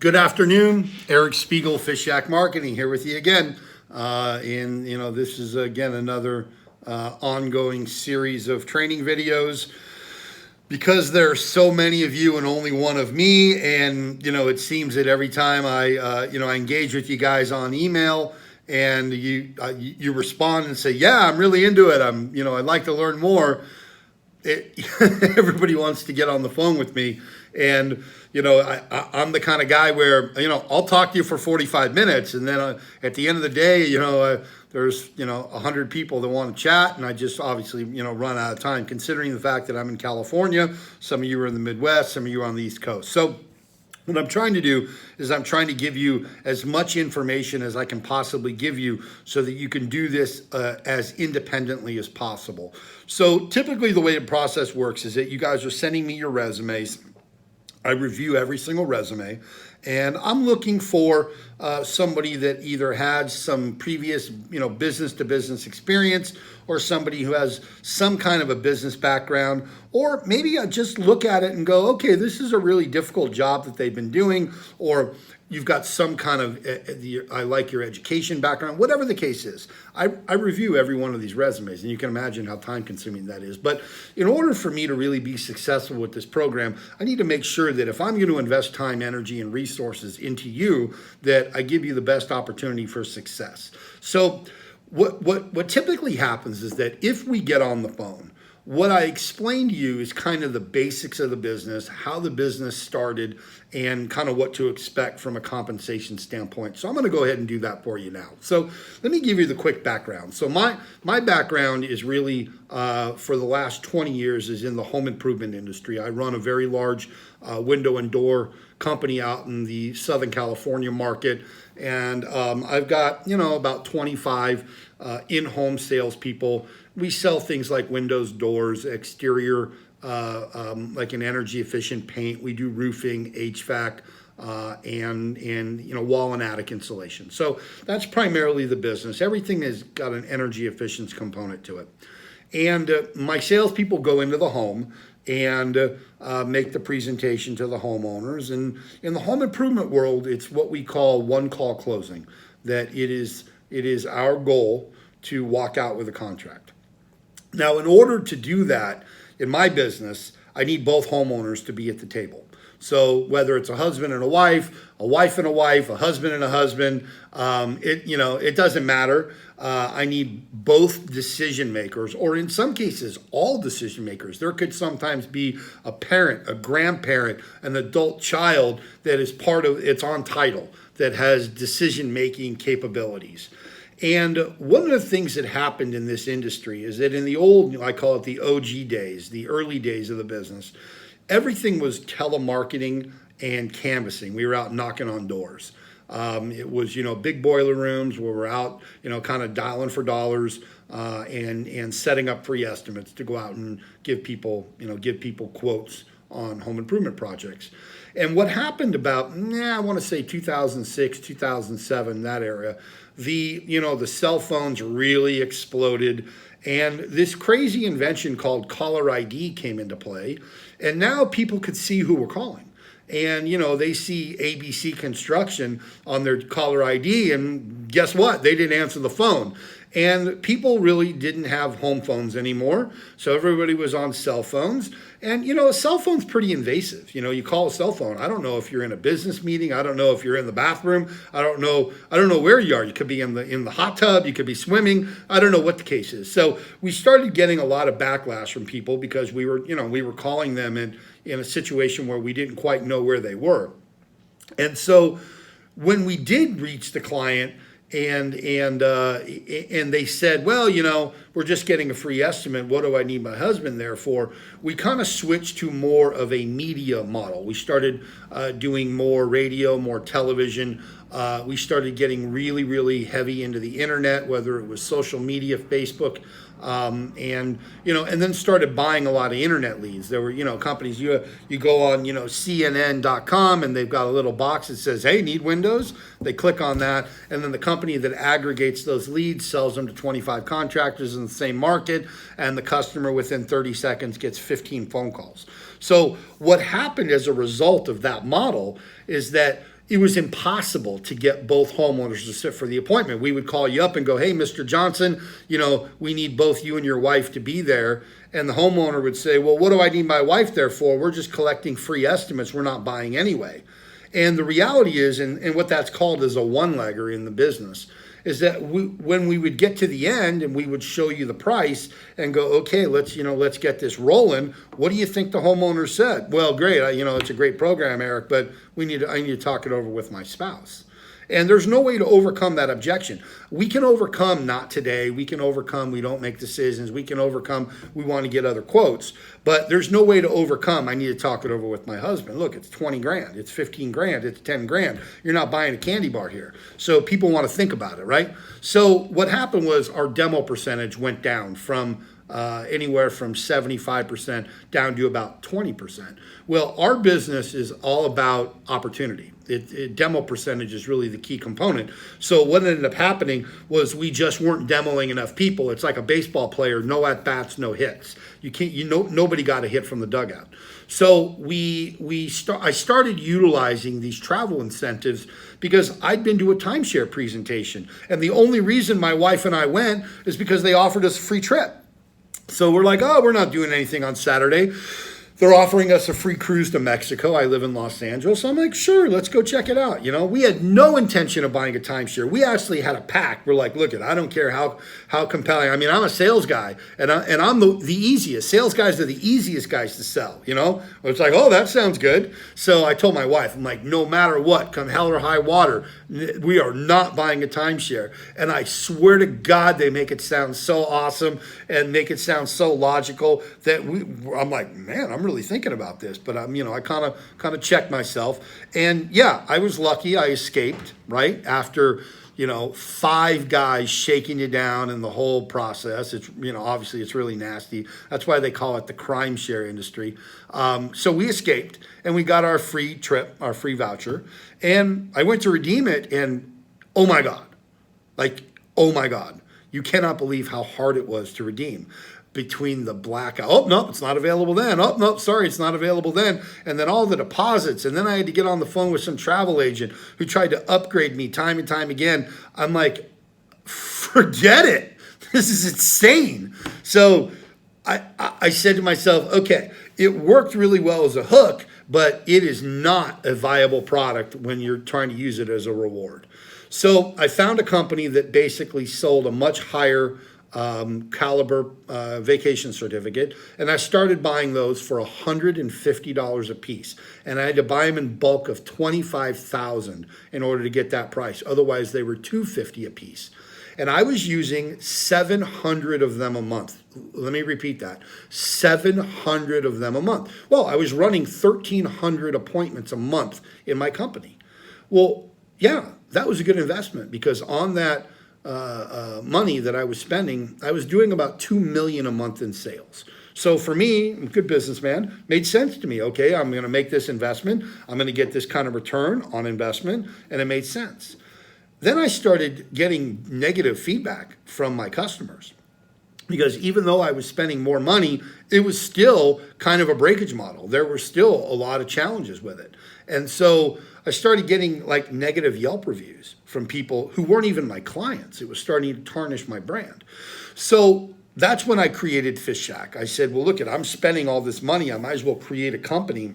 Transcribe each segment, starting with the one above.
Good afternoon, Eric Spiegel, Fish Shack Marketing, here with you again. This is again another ongoing series of training videos. Because there are so many of you and only one of me, and it seems that every time I engage with you guys on email, and you respond and say, "Yeah, I'm really into it. I'd like to learn more." Everybody wants to get on the phone with me, and I'm the kind of guy where I'll talk to you for 45 minutes, and then at the end of the day, there's 100 people that want to chat, and I just obviously run out of time. Considering the fact that I'm in California, some of you are in the Midwest, some of you are on the East Coast. So what I'm trying to do is I'm trying to give you as much information as I can possibly give you so that you can do this as independently as possible. So typically the way the process works is that you guys are sending me your resumes. I review every single resume, and I'm looking for somebody that either had some previous, business-to-business experience, or somebody who has some kind of a business background, or maybe I just look at it and go, okay, this is a really difficult job that they've been doing, or you've got some kind of, I like your education background, whatever the case is. I review every one of these resumes, and you can imagine how time consuming that is. But in order for me to really be successful with this program, I need to make sure that if I'm going to invest time, energy, and resources into you, that I give you the best opportunity for success. So what typically happens is that if we get on the phone, what I explain to you is kind of the basics of the business, how the business started, and kind of what to expect from a compensation standpoint. So I'm going to go ahead and do that for you now. So let me give you the quick background. So my background is really, for the last 20 years, is in the home improvement industry. I run a very large window and door company out in the Southern California market. And I've got, about 25 in-home salespeople. We sell things like windows, doors, exterior, like an energy efficient paint. We do roofing, HVAC, and wall and attic insulation. So that's primarily the business. Everything has got an energy efficiency component to it. And my salespeople go into the home and make the presentation to the homeowners. And in the home improvement world, it's what we call one-call closing. That it is our goal to walk out with a contract. Now, in order to do that in my business, I need both homeowners to be at the table. So whether it's a husband and a wife and a wife, a husband and a husband, it doesn't matter. I need both decision makers, or in some cases, all decision makers. There could sometimes be a parent, a grandparent, an adult child that is part of, it's on title, that has decision-making capabilities. And one of the things that happened in this industry is that in the old, I call it the OG days, the early days of the business, everything was telemarketing and canvassing. We were out knocking on doors. It was, big boiler rooms where we're out, kind of dialing for dollars and setting up free estimates to go out and give people quotes on home improvement projects. And what happened about, I want to say 2006, 2007, that area, the cell phones really exploded, and this crazy invention called caller ID came into play, and now people could see who were calling. And, they see ABC Construction on their caller ID, and guess what? They didn't answer the phone. And people really didn't have home phones anymore, so everybody was on cell phones. And, a cell phone's pretty invasive. You call a cell phone. I don't know if you're in a business meeting. I don't know if you're in the bathroom. I don't know where you are. You could be in the hot tub. You could be swimming. I don't know what the case is. So we started getting a lot of backlash from people because we were calling them in a situation where we didn't quite know where they were. And so when we did reach the client, and they said, well, we're just getting a free estimate. What do I need my husband there for? We kind of switched to more of a media model. We started doing more radio, more television. We started getting really, really heavy into the internet, whether it was social media, Facebook, and then started buying a lot of internet leads. There were, companies, you go on, CNN.com, and they've got a little box that says, hey, need windows? They click on that, and then the company that aggregates those leads sells them to 25 contractors in the same market, and the customer within 30 seconds gets 15 phone calls. So what happened as a result of that model is that it was impossible to get both homeowners to sit for the appointment. We would call you up and go, hey, Mr. Johnson, we need both you and your wife to be there. And the homeowner would say, well, what do I need my wife there for? We're just collecting free estimates. We're not buying anyway. And the reality is, and what that's called is a one-legger in the business, is that when we would get to the end and we would show you the price and go, okay, let's get this rolling. What do you think the homeowner said? Well, great. It's a great program, Eric, but I need to talk it over with my spouse. And there's no way to overcome that objection. We can overcome not today. We can overcome we don't make decisions. We can overcome we want to get other quotes. But there's no way to overcome I need to talk it over with my husband. Look, it's 20 grand. It's 15 grand. It's 10 grand. You're not buying a candy bar here. So people want to think about it, right? So what happened was our demo percentage went down from anywhere from 75% down to about 20%. Well, our business is all about opportunity. Demo percentage is really the key component. So what ended up happening was we just weren't demoing enough people. It's like a baseball player, no at-bats, no hits. Nobody got a hit from the dugout. So I started utilizing these travel incentives because I'd been to a timeshare presentation. And the only reason my wife and I went is because they offered us a free trip. So we're like, oh, we're not doing anything on Saturday. They're offering us a free cruise to Mexico. I live in Los Angeles. So I'm like, sure, let's go check it out. We had no intention of buying a timeshare. We actually had a pact. We're like, look, I don't care how compelling. I mean, I'm a sales guy, and I'm the easiest. Sales guys are the easiest guys to sell, It's like, oh, that sounds good. So I told my wife, I'm like, no matter what, come hell or high water, we are not buying a timeshare. And I swear to God, they make it sound so awesome and make it sound so logical that I'm like, man, I'm really thinking about this, but I kind of checked myself, and yeah, I was lucky. I escaped right after 5 guys shaking you down in the whole process. It's obviously it's really nasty. That's why they call it the crime share industry. So we escaped and we got our free trip, our free voucher, and I went to redeem it, and oh my God, you cannot believe how hard it was to redeem. Between the blackout, oh no, it's not available then. Oh no, sorry, it's not available then. And then all the deposits, and then I had to get on the phone with some travel agent who tried to upgrade me time and time again. I'm like, forget it. This is insane. So I said to myself, okay, it worked really well as a hook, but it is not a viable product when you're trying to use it as a reward. So I found a company that basically sold a much higher caliber vacation certificate, and I started buying those for $150 a piece, and I had to buy them in bulk of 25,000 in order to get that price. Otherwise they were $250 a piece, and I was using 700 of them a month. Let me repeat that, 700 of them a month. Well, I was running 1,300 appointments a month in my company. Well, yeah, that was a good investment, because on that money that I was spending, I was doing about $2 million a month in sales. So for me, I'm a good businessman, made sense to me. Okay, I'm going to make this investment. I'm going to get this kind of return on investment, and it made sense. Then I started getting negative feedback from my customers, because even though I was spending more money, it was still kind of a breakage model. There were still a lot of challenges with it. And so I started getting like negative Yelp reviews from people who weren't even my clients. It was starting to tarnish my brand. So that's when I created Fish Shack. I said, well, look, I'm spending all this money. I might as well create a company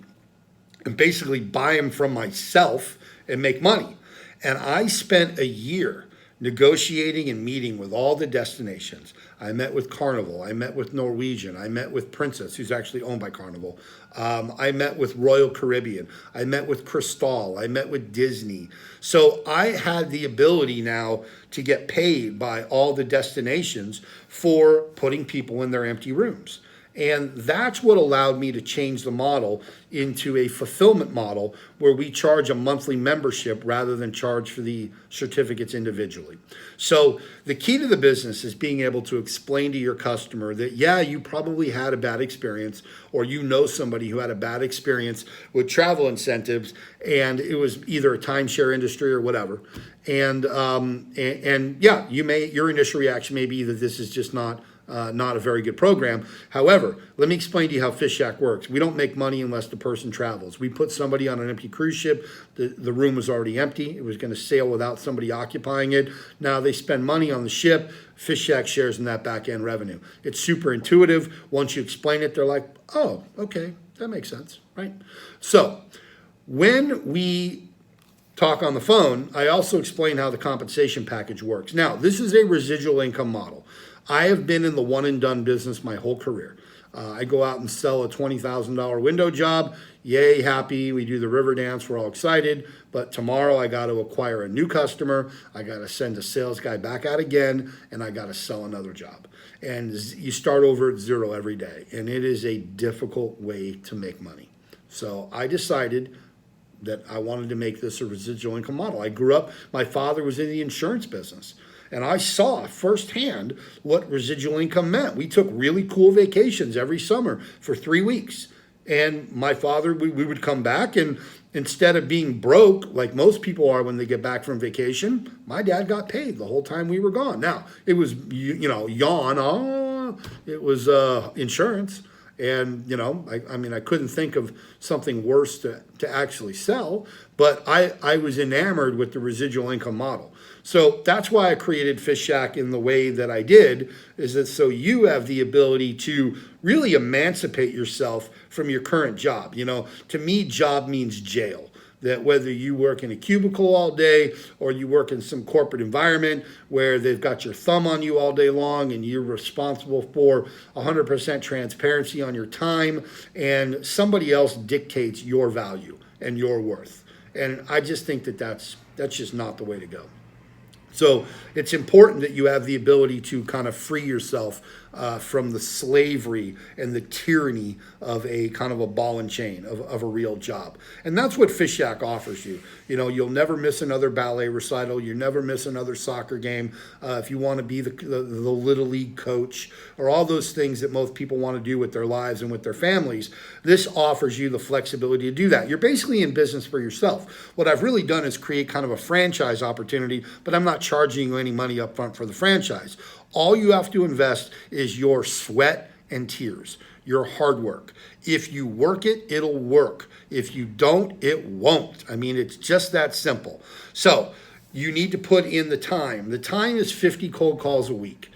and basically buy them from myself and make money. And I spent a year negotiating and meeting with all the destinations. I met with Carnival. I met with Norwegian. I met with Princess, who's actually owned by Carnival. I met with Royal Caribbean. I met with Cristal. I met with Disney. So I had the ability now to get paid by all the destinations for putting people in their empty rooms. And that's what allowed me to change the model into a fulfillment model where we charge a monthly membership rather than charge for the certificates individually. So the key to the business is being able to explain to your customer that, yeah, you probably had a bad experience, or you know somebody who had a bad experience with travel incentives, and it was either a timeshare industry or whatever. And yeah, your initial reaction may be that this is just not not a very good program. However, let me explain to you how Fish Shack works. We don't make money unless the person travels. We put somebody on an empty cruise ship. The room was already empty. It was going to sail without somebody occupying it. Now they spend money on the ship. Fish Shack shares in that back end revenue. It's super intuitive. Once you explain it, they're like, oh, okay, that makes sense, right? So when we talk on the phone, I also explain how the compensation package works. Now, this is a residual income model. I have been in the one and done business my whole career. I go out and sell a $20,000 window job. Yay, happy. We do the river dance. We're all excited. But tomorrow I got to acquire a new customer. I got to send a sales guy back out again, and I got to sell another job. And you start over at zero every day. And it is a difficult way to make money. So I decided that I wanted to make this a residual income model. I grew up, my father was in the insurance business. And I saw firsthand what residual income meant. We took really cool vacations every summer for 3 weeks. And my father, we would come back, and instead of being broke like most people are when they get back from vacation, my dad got paid the whole time we were gone. Now, it was, it was insurance. And, I couldn't think of something worse to actually sell, but I was enamored with the residual income model. So that's why I created Fish Shack in the way that I did, is that so you have the ability to really emancipate yourself from your current job. To me, job means jail. That whether you work in a cubicle all day or you work in some corporate environment where they've got your thumb on you all day long and you're responsible for 100% transparency on your time, and somebody else dictates your value and your worth. And I just think that that's just not the way to go. So it's important that you have the ability to kind of free yourself from the slavery and the tyranny of a kind of a ball and chain of a real job. And that's what Fish Shack offers you. You'll never miss another ballet recital. You never miss another soccer game. If you want to be the Little League coach or all those things that most people want to do with their lives and with their families, this offers you the flexibility to do that. You're basically in business for yourself. What I've really done is create kind of a franchise opportunity, but I'm not charging you any money up front for the franchise. All you have to invest is your sweat and tears, your hard work. If you work it, it'll work. If you don't, it won't. It's just that simple. So you need to put in the time. The time is 50 cold calls a week,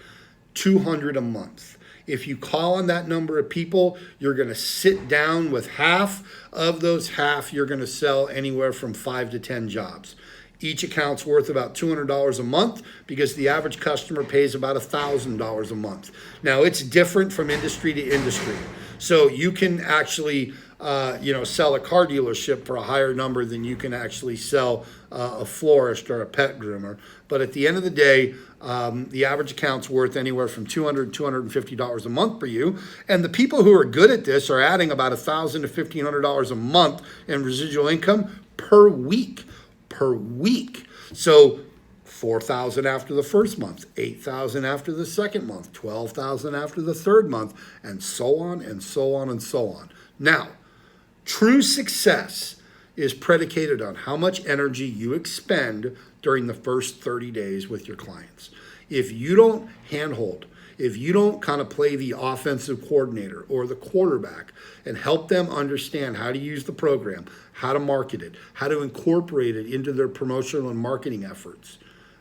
200 a month. If you call on that number of people, you're going to sit down with half of those half. You're going to sell anywhere from 5 to 10 jobs. Each account's worth about $200 a month because the average customer pays about $1,000 a month. Now, it's different from industry to industry. So you can actually, sell a car dealership for a higher number than you can actually sell a florist or a pet groomer. But at the end of the day, the average account's worth anywhere from $200 to $250 a month for you. And the people who are good at this are adding about $1,000 to $1,500 a month in residual income per week. So 4,000 after the first month, 8,000 after the second month, 12,000 after the third month, and so on and so on and so on. Now, true success is predicated on how much energy you expend during the first 30 days with your clients. If you don't handhold, if you don't kind of play the offensive coordinator or the quarterback and help them understand how to use the program, how to market it, how to incorporate it into their promotional and marketing efforts,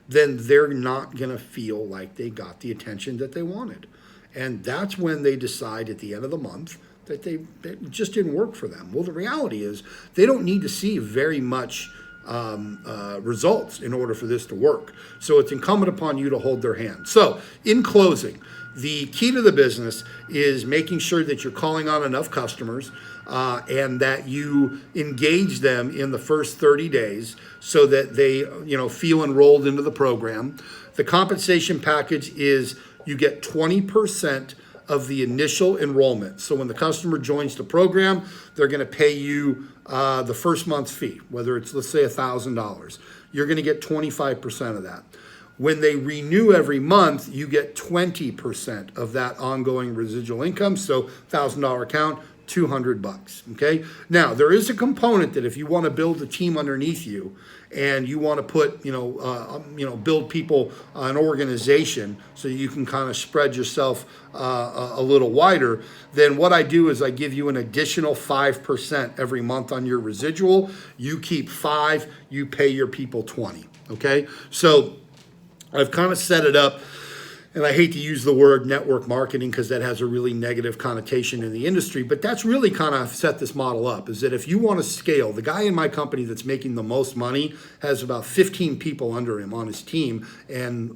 then they're not going to feel like they got the attention that they wanted. And that's when they decide at the end of the month that it just didn't work for them. Well, the reality is they don't need to see very much results in order for this to work. So it's incumbent upon you to hold their hand. So in closing, the key to the business is making sure that you're calling on enough customers and that you engage them in the first 30 days so that they feel enrolled into the program. The compensation package is you get 20% of the initial enrollment. So when the customer joins the program, they're going to pay you the first month's fee, whether it's, let's say, $1,000. You're going to get 25% of that. When they renew every month, you get 20% of that ongoing residual income. So $1,000 account, $200. Okay. Now there is a component that if you want to build a team underneath you and you want to put, build people, an organization so you can kind of spread yourself a little wider, then what I do is I give you an additional 5% every month on your residual. You keep 5, you pay your people 20. Okay. So I've kind of set it up. And I hate to use the word network marketing because that has a really negative connotation in the industry, but that's really kind of set this model up, is that if you want to scale, the guy in my company that's making the most money has about 15 people under him on his team, and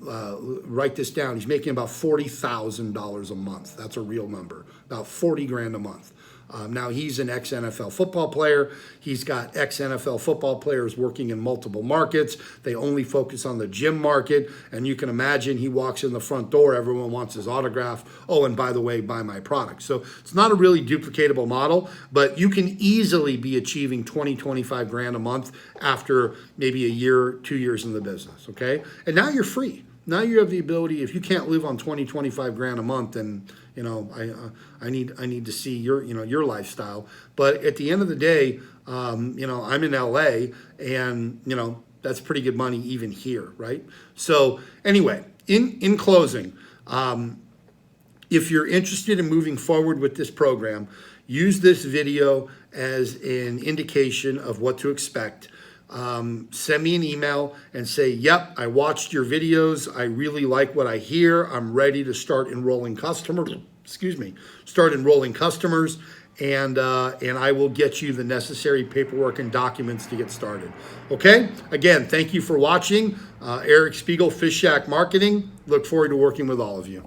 write this down, he's making about $40,000 a month. That's a real number, about 40 grand a month. Now he's an ex-NFL football player. He's got ex-NFL football players working in multiple markets. They only focus on the gym market. And you can imagine he walks in the front door, everyone wants his autograph. Oh, and by the way, buy my product. So it's not a really duplicatable model, but you can easily be achieving 20, 25 grand a month after maybe a year, 2 years in the business, okay? And now you're free. Now you have the ability, if you can't live on 20, 25 grand a month, then I need to see your lifestyle. But at the end of the day, I'm in LA, and that's pretty good money even here, right? So anyway, in closing, if you're interested in moving forward with this program, use this video as an indication of what to expect. Send me an email and say, yep, I watched your videos. I really like what I hear. I'm ready to start enrolling customers. And I will get you the necessary paperwork and documents to get started. Okay. Again, thank you for watching. Eric Spiegel, Fish Shack Marketing. Look forward to working with all of you.